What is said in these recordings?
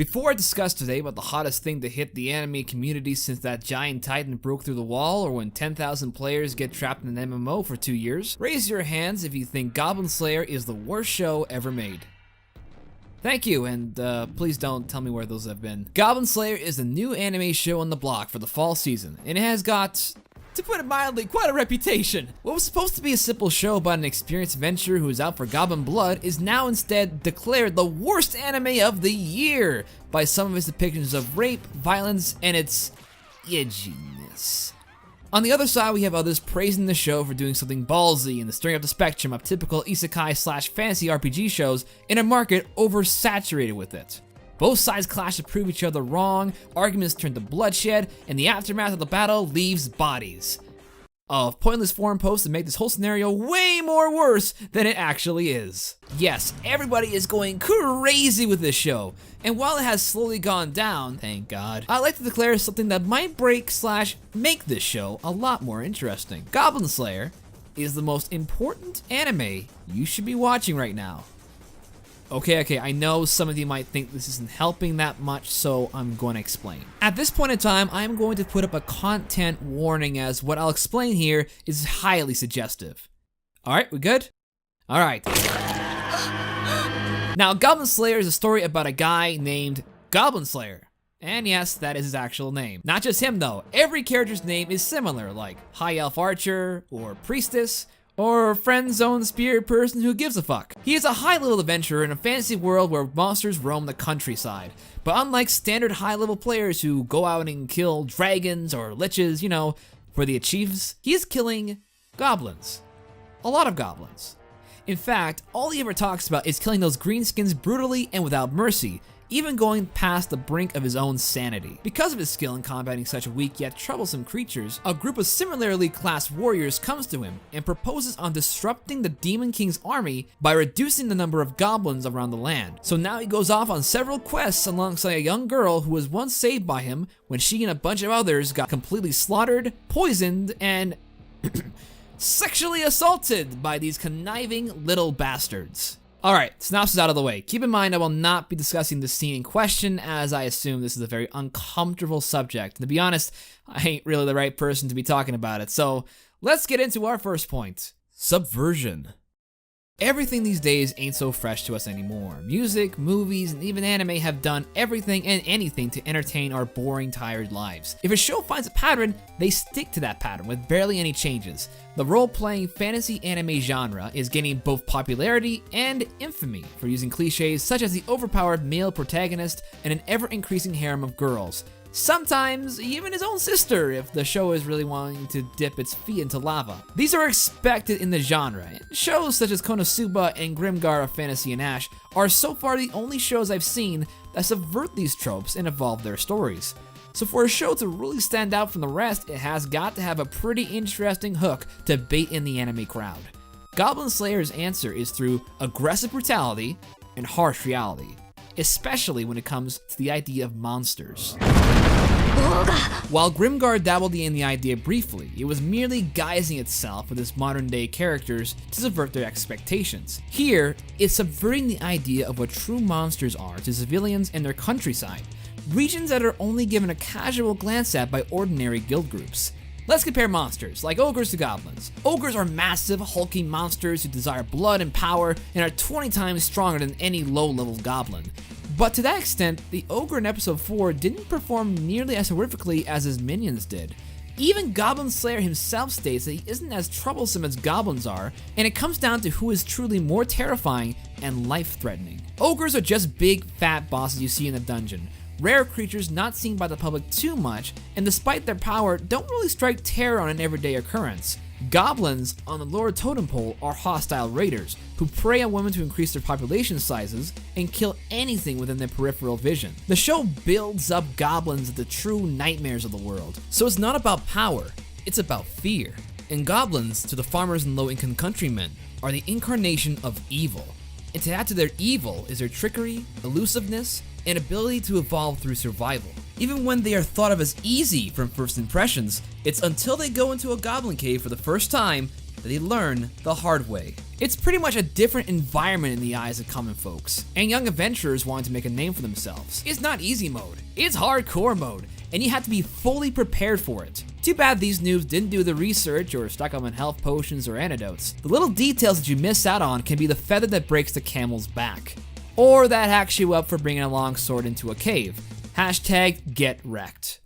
Before I discuss today about the hottest thing to hit the anime community since that giant titan broke through the wall, or when 10,000 players get trapped in an MMO for 2 years, raise your hands if you think Goblin Slayer is the worst show ever made. Thank you, and please don't tell me where those have been. Goblin Slayer is the new anime show on the block for the fall season, and it has got, to put it mildly, quite a reputation. What was supposed to be a simple show about an experienced adventurer who is out for goblin blood is now instead declared the worst anime of the year by some of its depictions of rape, violence, and its edginess. On the other side, we have others praising the show for doing something ballsy in the steering up the spectrum of typical isekai/fantasy RPG shows in a market oversaturated with it. Both sides clash to prove each other wrong, arguments turn to bloodshed, and the aftermath of the battle leaves bodies of pointless forum posts that make this whole scenario way more worse than it actually is. Yes, everybody is going crazy with this show, and while it has slowly gone down, thank God, I'd like to declare something that might break/make this show a lot more interesting. Goblin Slayer is the most important anime you should be watching right now. Okay, I know some of you might think this isn't helping that much, so I'm going to explain. At this point in time, I'm going to put up a content warning, as what I'll explain here is highly suggestive. Alright, we good? Alright. Now, Goblin Slayer is a story about a guy named Goblin Slayer. And yes, that is his actual name. Not just him though, every character's name is similar, like High Elf Archer, or Priestess, or friend zone spirit person who gives a fuck. He is a high-level adventurer in a fantasy world where monsters roam the countryside. But unlike standard high-level players who go out and kill dragons or liches, for the achieves, he is killing goblins. A lot of goblins. In fact, all he ever talks about is killing those greenskins brutally and without mercy, even going past the brink of his own sanity. Because of his skill in combating such weak yet troublesome creatures, a group of similarly classed warriors comes to him and proposes on disrupting the Demon King's army by reducing the number of goblins around the land. So now he goes off on several quests alongside a young girl who was once saved by him when she and a bunch of others got completely slaughtered, poisoned, and sexually assaulted by these conniving little bastards. Alright, synopsis out of the way. Keep in mind I will not be discussing the scene in question, as I assume this is a very uncomfortable subject. And to be honest, I ain't really the right person to be talking about it, so let's get into our first point. Subversion. Everything these days ain't so fresh to us anymore. Music, movies, and even anime have done everything and anything to entertain our boring, tired lives. If a show finds a pattern, they stick to that pattern with barely any changes. The role-playing fantasy anime genre is gaining both popularity and infamy for using cliches such as the overpowered male protagonist and an ever-increasing harem of girls. Sometimes even his own sister if the show is really wanting to dip its feet into lava. These are expected in the genre. Shows such as Konosuba and Grimgar of Fantasy and Ash are so far the only shows I've seen that subvert these tropes and evolve their stories. So for a show to really stand out from the rest, it has got to have a pretty interesting hook to bait in the anime crowd. Goblin Slayer's answer is through aggressive brutality and harsh reality, especially when it comes to the idea of monsters. While Grimgar dabbled in the idea briefly, it was merely guising itself with its modern day characters to subvert their expectations. Here, it's subverting the idea of what true monsters are to civilians and their countryside, regions that are only given a casual glance at by ordinary guild groups. Let's compare monsters, like ogres to goblins. Ogres are massive, hulking monsters who desire blood and power and are 20 times stronger than any low-level goblin. But to that extent, the ogre in episode 4 didn't perform nearly as horrifically as his minions did. Even Goblin Slayer himself states that he isn't as troublesome as goblins are, and it comes down to who is truly more terrifying and life-threatening. Ogres are just big, fat bosses you see in the dungeon. Rare creatures not seen by the public too much, and despite their power, don't really strike terror on an everyday occurrence. Goblins on the lower totem pole are hostile raiders who prey on women to increase their population sizes and kill anything within their peripheral vision. The show builds up goblins as the true nightmares of the world. So it's not about power, it's about fear. And goblins, to the farmers and low-income countrymen, are the incarnation of evil. And to add to their evil is their trickery, elusiveness, and ability to evolve through survival. Even when they are thought of as easy from first impressions, it's until they go into a goblin cave for the first time that they learn the hard way. It's pretty much a different environment in the eyes of common folks, and young adventurers wanting to make a name for themselves. It's not easy mode, it's hardcore mode, and you have to be fully prepared for it. Too bad these noobs didn't do the research or stock up on health potions or antidotes. The little details that you miss out on can be the feather that breaks the camel's back, or that hacks you up for bringing a long sword into a cave. Hashtag get wrecked.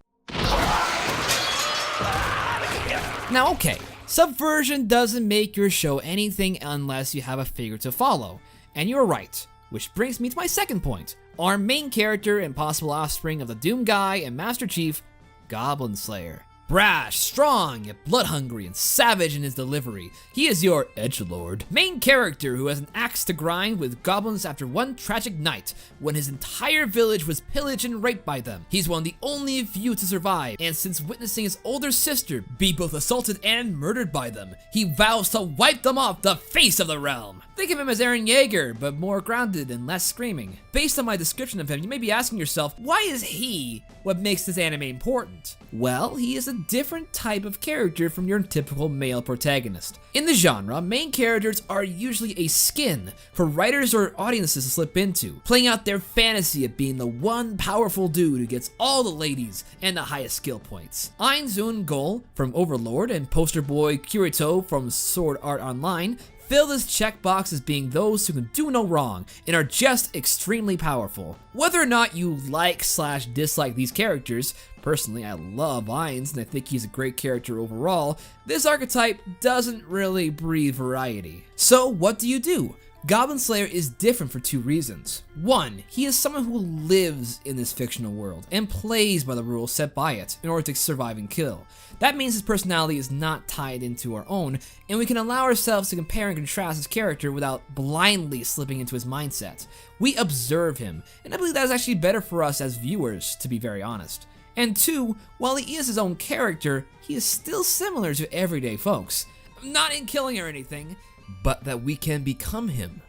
Now okay, Subversion doesn't make your show anything unless you have a figure to follow, and you're right, which brings me to my second point. Our main character and possible offspring of the Doom Guy and Master Chief, Goblin Slayer. Brash, strong, yet blood-hungry and savage in his delivery, he is your edgelord. Main character who has an axe to grind with goblins after one tragic night when his entire village was pillaged and raped by them. He's one of the only few to survive, and since witnessing his older sister be both assaulted and murdered by them, he vows to wipe them off the face of the realm. Think of him as Eren Yeager, but more grounded and less screaming. Based on my description of him, you may be asking yourself, why is he what makes this anime important? Well, he is a different type of character from your typical male protagonist. In the genre, main characters are usually a skin for writers or audiences to slip into, playing out their fantasy of being the one powerful dude who gets all the ladies and the highest skill points. Ainzun Gol from Overlord and poster boy Kirito from Sword Art Online fill this checkbox as being those who can do no wrong and are just extremely powerful. Whether or not you like/dislike these characters, personally I love Ainz and I think he's a great character overall, this archetype doesn't really breed variety. So what do? Goblin Slayer is different for two reasons. One, he is someone who lives in this fictional world and plays by the rules set by it in order to survive and kill. That means his personality is not tied into our own, and we can allow ourselves to compare and contrast his character without blindly slipping into his mindset. We observe him, and I believe that is actually better for us as viewers, to be very honest. And two, while he is his own character, he is still similar to everyday folks. Not in killing or anything, but that we can become him.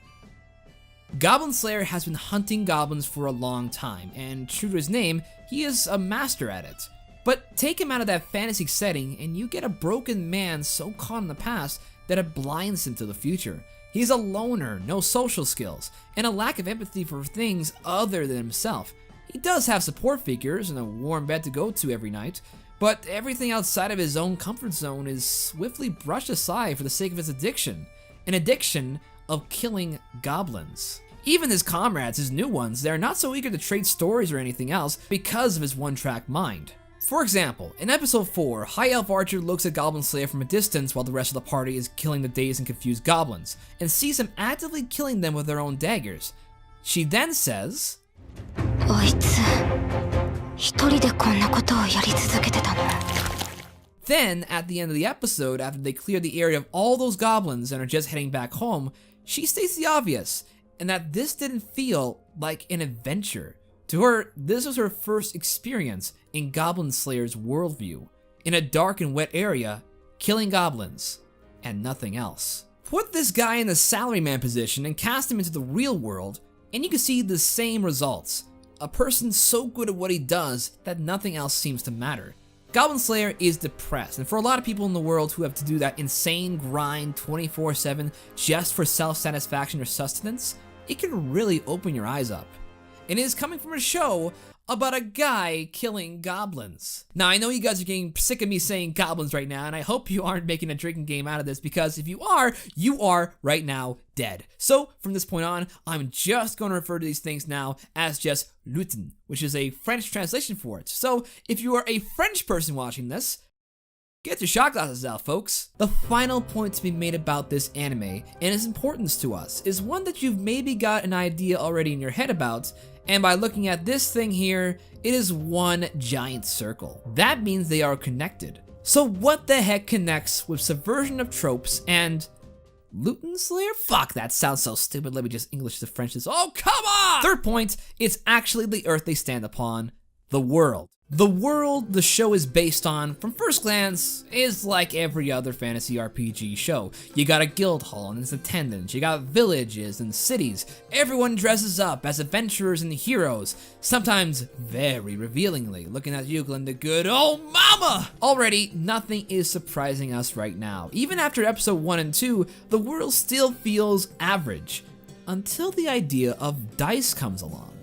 Goblin Slayer has been hunting goblins for a long time, and true to his name, he is a master at it. But take him out of that fantasy setting and you get a broken man so caught in the past that it blinds him to the future. He's a loner, no social skills, and a lack of empathy for things other than himself. He does have support figures and a warm bed to go to every night, but everything outside of his own comfort zone is swiftly brushed aside for the sake of his addiction. An addiction of killing goblins. Even his comrades, his new ones, they're not so eager to trade stories or anything else because of his one-track mind. For example, in episode 4, High Elf Archer looks at Goblin Slayer from a distance while the rest of the party is killing the dazed and confused goblins, and sees him actively killing them with their own daggers. She then says, Then, at the end of the episode, after they clear the area of all those goblins and are just heading back home, she states the obvious, and that this didn't feel like an adventure. To her, this was her first experience in Goblin Slayer's worldview, in a dark and wet area, killing goblins, and nothing else. Put this guy in the salaryman position and cast him into the real world, and you can see the same results. A person so good at what he does that nothing else seems to matter. Goblin Slayer is depressed, and for a lot of people in the world who have to do that insane grind 24/7 just for self-satisfaction or sustenance, it can really open your eyes up. It is coming from a show about a guy killing goblins. Now, I know you guys are getting sick of me saying goblins right now, and I hope you aren't making a drinking game out of this, because if you are right now dead. So, from this point on, I'm just going to refer to these things now as just lutin, which is a French translation for it. So, if you are a French person watching this, get your shot glasses out, folks. The final point to be made about this anime, and its importance to us, is one that you've maybe got an idea already in your head about, and by looking at this thing here, it is one giant circle. That means they are connected. So what the heck connects with Subversion of tropes and Lutin Slayer? Fuck, that sounds so stupid. Let me just English to French this. Oh, come on! Third point, it's actually the earth they stand upon, the world. The world the show is based on, from first glance, is like every other fantasy RPG show. You got a guild hall and its attendants, you got villages and cities. Everyone dresses up as adventurers and heroes, sometimes very revealingly, looking at you, Glenn, the good old mama! Already, nothing is surprising us right now. Even after episode 1 and 2, the world still feels average, until the idea of dice comes along.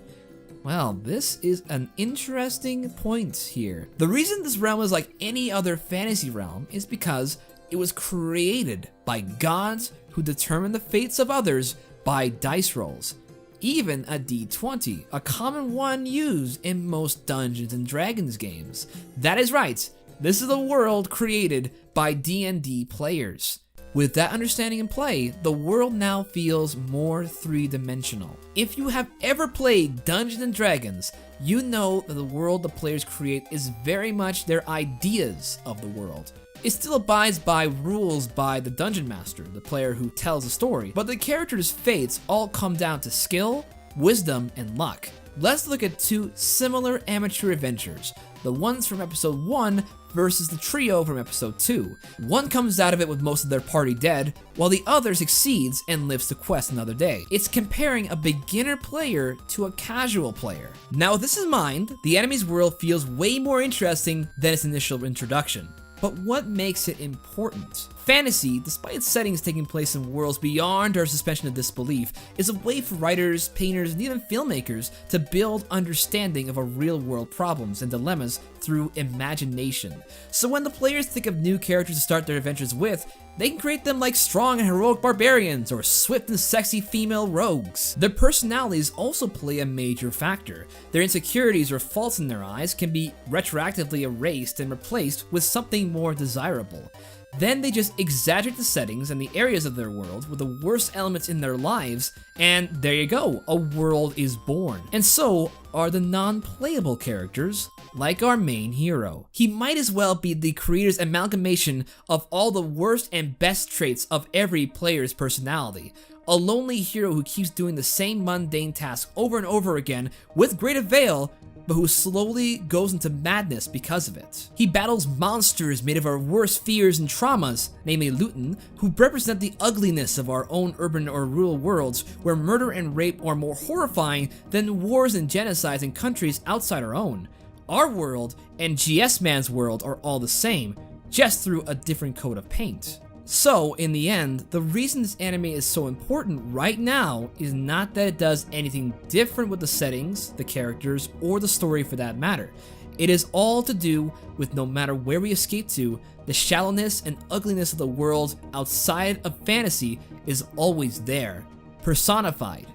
Well, this is an interesting point here. The reason this realm is like any other fantasy realm is because it was created by gods who determine the fates of others by dice rolls. Even a d20, a common one used in most Dungeons and Dragons games. That is right, this is a world created by D&D players. With that understanding in play, the world now feels more three-dimensional. If you have ever played Dungeons & Dragons, you know that the world the players create is very much their ideas of the world. It still abides by rules by the Dungeon Master, the player who tells the story, but the characters' fates all come down to skill, wisdom, and luck. Let's look at two similar amateur adventures, the ones from episode 1 versus the trio from episode 2. One comes out of it with most of their party dead, while the other succeeds and lives to quest another day. It's comparing a beginner player to a casual player. Now with this in mind, the enemy's world feels way more interesting than its initial introduction. But what makes it important? Fantasy, despite its settings taking place in worlds beyond our suspension of disbelief, is a way for writers, painters, and even filmmakers to build understanding of our real-world problems and dilemmas through imagination. So when the players think of new characters to start their adventures with, they can create them like strong and heroic barbarians or swift and sexy female rogues. Their personalities also play a major factor. Their insecurities or faults in their eyes can be retroactively erased and replaced with something more desirable. Then they just exaggerate the settings and the areas of their world with the worst elements in their lives, and there you go, a world is born. And so are the non-playable characters, like our main hero. He might as well be the creator's amalgamation of all the worst and best traits of every player's personality. A lonely hero who keeps doing the same mundane task over and over again with great avail, but who slowly goes into madness because of it. He battles monsters made of our worst fears and traumas, namely Luton, who represent the ugliness of our own urban or rural worlds, where murder and rape are more horrifying than wars and genocides in countries outside our own. Our world and GS Man's world are all the same, just through a different coat of paint. So, in the end, the reason this anime is so important right now is not that it does anything different with the settings, the characters, or the story for that matter. It is all to do with no matter where we escape to, the shallowness and ugliness of the world outside of fantasy is always there, personified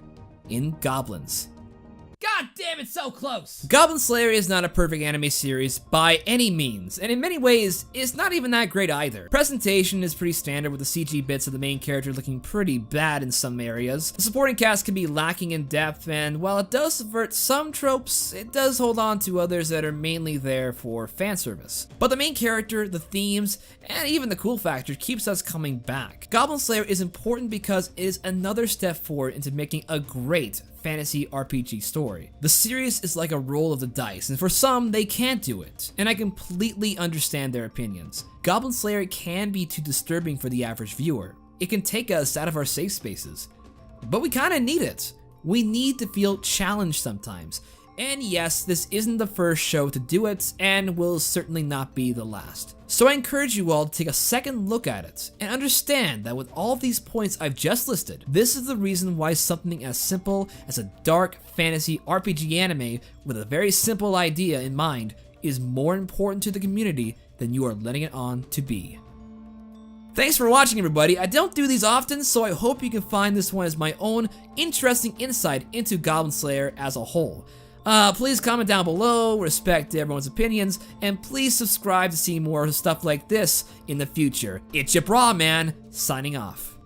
in goblins. God damn, it's so close! Goblin Slayer is not a perfect anime series by any means, and in many ways, it's not even that great either. Presentation is pretty standard with the CG bits of the main character looking pretty bad in some areas. The supporting cast can be lacking in depth, and while it does subvert some tropes, it does hold on to others that are mainly there for fan service. But the main character, the themes, and even the cool factor keeps us coming back. Goblin Slayer is important because it is another step forward into making a great fantasy RPG story. The series is like a roll of the dice, and for some, they can't do it, and I completely understand their opinions. Goblin Slayer can be too disturbing for the average viewer. It can take us out of our safe spaces. But we kinda need it. We need to feel challenged sometimes. And yes, this isn't the first show to do it, and will certainly not be the last. So I encourage you all to take a second look at it, and understand that with all of these points I've just listed, this is the reason why something as simple as a dark fantasy RPG anime with a very simple idea in mind is more important to the community than you are letting it on to be. Thanks for watching, everybody. I don't do these often, so I hope you can find this one as my own interesting insight into Goblin Slayer as a whole. Please comment down below, respect everyone's opinions, and please subscribe to see more stuff like this in the future. It's your bra man, signing off.